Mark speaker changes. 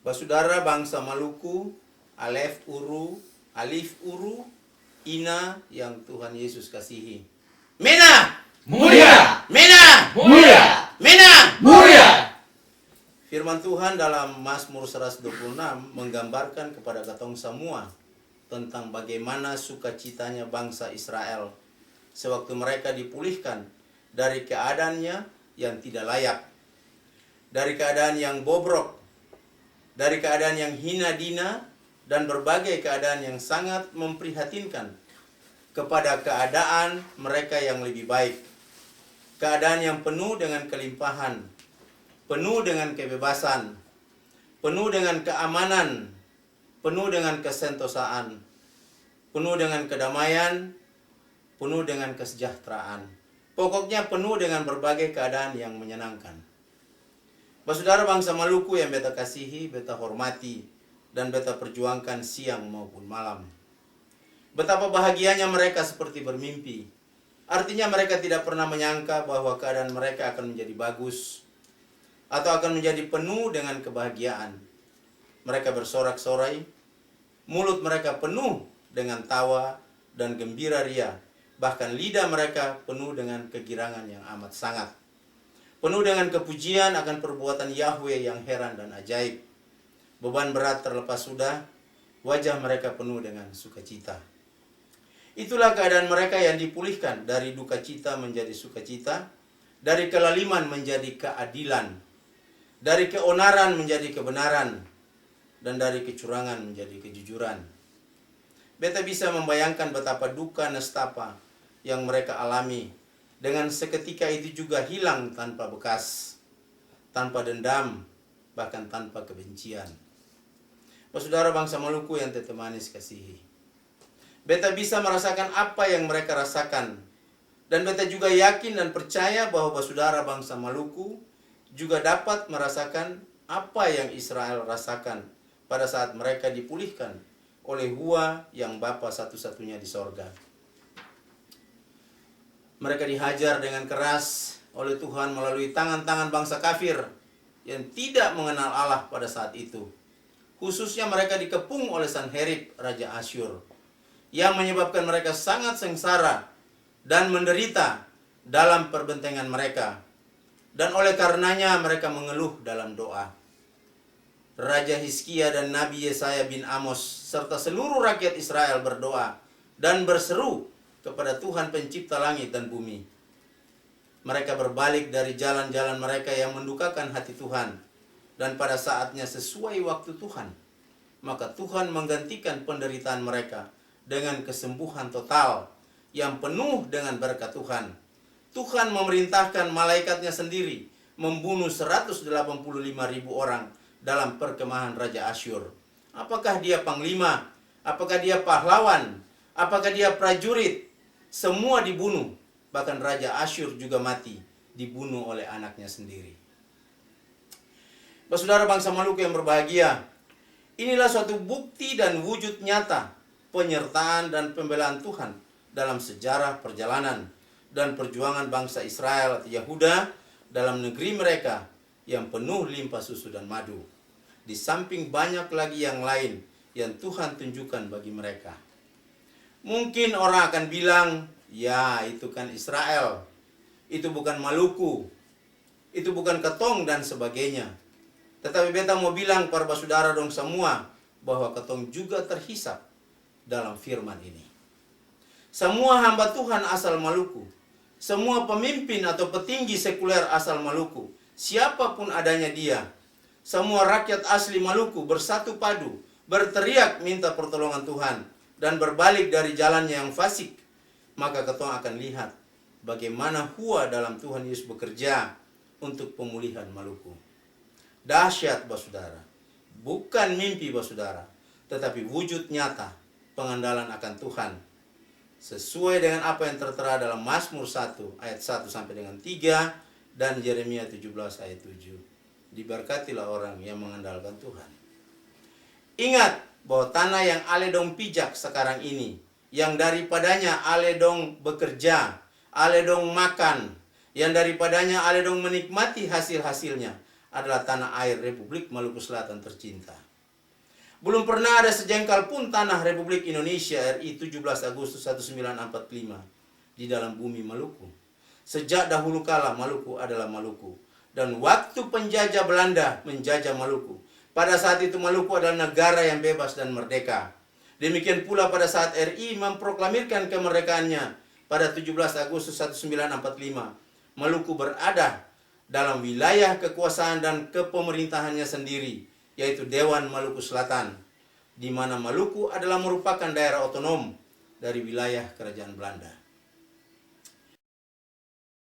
Speaker 1: Basudara bangsa Maluku, Alif Uru, Ina yang Tuhan Yesus kasihi. Mena!
Speaker 2: Mulia!
Speaker 1: Mena!
Speaker 2: Mulia!
Speaker 1: Mena!
Speaker 2: Mulia!
Speaker 1: Firman Tuhan dalam Mazmur 126 menggambarkan kepada katong semua tentang bagaimana sukacitanya bangsa Israel sewaktu mereka dipulihkan dari keadaannya yang tidak layak, dari keadaan yang bobrok, dari keadaan yang hina dina, dan berbagai keadaan yang sangat memprihatinkan, kepada keadaan mereka yang lebih baik. Keadaan yang penuh dengan kelimpahan, penuh dengan kebebasan, penuh dengan keamanan, penuh dengan kesentosaan, penuh dengan kedamaian, penuh dengan kesejahteraan. Pokoknya penuh dengan berbagai keadaan yang menyenangkan. Saudara bangsa Maluku yang beta kasihi, beta hormati, dan beta perjuangkan siang maupun malam. Betapa bahagianya mereka seperti bermimpi. Artinya mereka tidak pernah menyangka bahwa keadaan mereka akan menjadi bagus atau akan menjadi penuh dengan kebahagiaan. Mereka bersorak-sorai, mulut mereka penuh dengan tawa dan gembira ria. Bahkan lidah mereka penuh dengan kegirangan yang amat sangat. Penuh dengan kepujian akan perbuatan Yahweh yang heran dan ajaib. Beban berat terlepas sudah, wajah mereka penuh dengan sukacita. Itulah keadaan mereka yang dipulihkan dari duka cita menjadi sukacita, dari kelaliman menjadi keadilan, dari keonaran menjadi kebenaran, dan dari kecurangan menjadi kejujuran. Beta bisa membayangkan betapa duka nestapa yang mereka alami. Dengan seketika itu juga hilang tanpa bekas, tanpa dendam, bahkan tanpa kebencian. Saudara bangsa Maluku yang teteh manis kasihi, beta bisa merasakan apa yang mereka rasakan. Dan beta juga yakin dan percaya bahwa saudara bangsa Maluku juga dapat merasakan apa yang Israel rasakan pada saat mereka dipulihkan oleh Hua yang Bapa satu-satunya di sorga. Mereka dihajar dengan keras oleh Tuhan melalui tangan-tangan bangsa kafir yang tidak mengenal Allah pada saat itu. Khususnya mereka dikepung oleh Sanherib, Raja Asyur, yang menyebabkan mereka sangat sengsara dan menderita dalam perbentengan mereka. Dan oleh karenanya mereka mengeluh dalam doa. Raja Hizkia dan Nabi Yesaya bin Amos serta seluruh rakyat Israel berdoa dan berseru kepada Tuhan pencipta langit dan bumi. Mereka berbalik dari jalan-jalan mereka yang mendukakan hati Tuhan. Dan pada saatnya sesuai waktu Tuhan, maka Tuhan menggantikan penderitaan mereka dengan kesembuhan total yang penuh dengan berkat Tuhan. Tuhan memerintahkan malaikatnya sendiri membunuh 185.000 orang dalam perkemahan Raja Asyur. Apakah dia panglima? Apakah dia pahlawan? Apakah dia prajurit? Semua dibunuh. Bahkan Raja Asyur juga mati, dibunuh oleh anaknya sendiri. Saudara bangsa Maluku yang berbahagia, inilah suatu bukti dan wujud nyata penyertaan dan pembelaan Tuhan dalam sejarah perjalanan dan perjuangan bangsa Israel atau Yahuda dalam negeri mereka yang penuh limpah susu dan madu. Di samping banyak lagi yang lain yang Tuhan tunjukkan bagi mereka. Mungkin orang akan bilang, ya itu kan Israel, itu bukan Maluku, itu bukan Ketong dan sebagainya. Tetapi beta mau bilang kepada saudara dong semua, bahwa Ketong juga terhisap dalam firman ini. Semua hamba Tuhan asal Maluku, semua pemimpin atau petinggi sekuler asal Maluku, siapapun adanya dia, semua rakyat asli Maluku bersatu padu, berteriak minta pertolongan Tuhan, dan berbalik dari jalannya yang fasik, maka Ketong akan lihat bagaimana Hua dalam Tuhan Yesus bekerja untuk pemulihan Maluku. Dahsyat saudara, bukan mimpi saudara, tetapi wujud nyata pengandalan akan Tuhan. Sesuai dengan apa yang tertera dalam Mazmur 1 ayat 1 sampai dengan 3 dan Yeremia 17 ayat 7. Diberkatilah orang yang mengandalkan Tuhan. Ingat bahwa tanah yang aledong pijak sekarang ini, yang daripadanya aledong bekerja, aledong makan, yang daripadanya aledong menikmati hasil-hasilnya, adalah tanah air Republik Maluku Selatan tercinta. Belum pernah ada sejengkal pun tanah Republik Indonesia RI 17 Agustus 1945 di dalam bumi Maluku. Sejak dahulu kala Maluku adalah Maluku. Dan waktu penjajah Belanda menjajah Maluku, pada saat itu Maluku adalah negara yang bebas dan merdeka. Demikian pula pada saat RI memproklamirkan kemerdekaannya pada 17 Agustus 1945, Maluku berada dalam wilayah kekuasaan dan kepemerintahannya sendiri, yaitu Dewan Maluku Selatan, di mana Maluku adalah merupakan daerah otonom dari wilayah Kerajaan Belanda.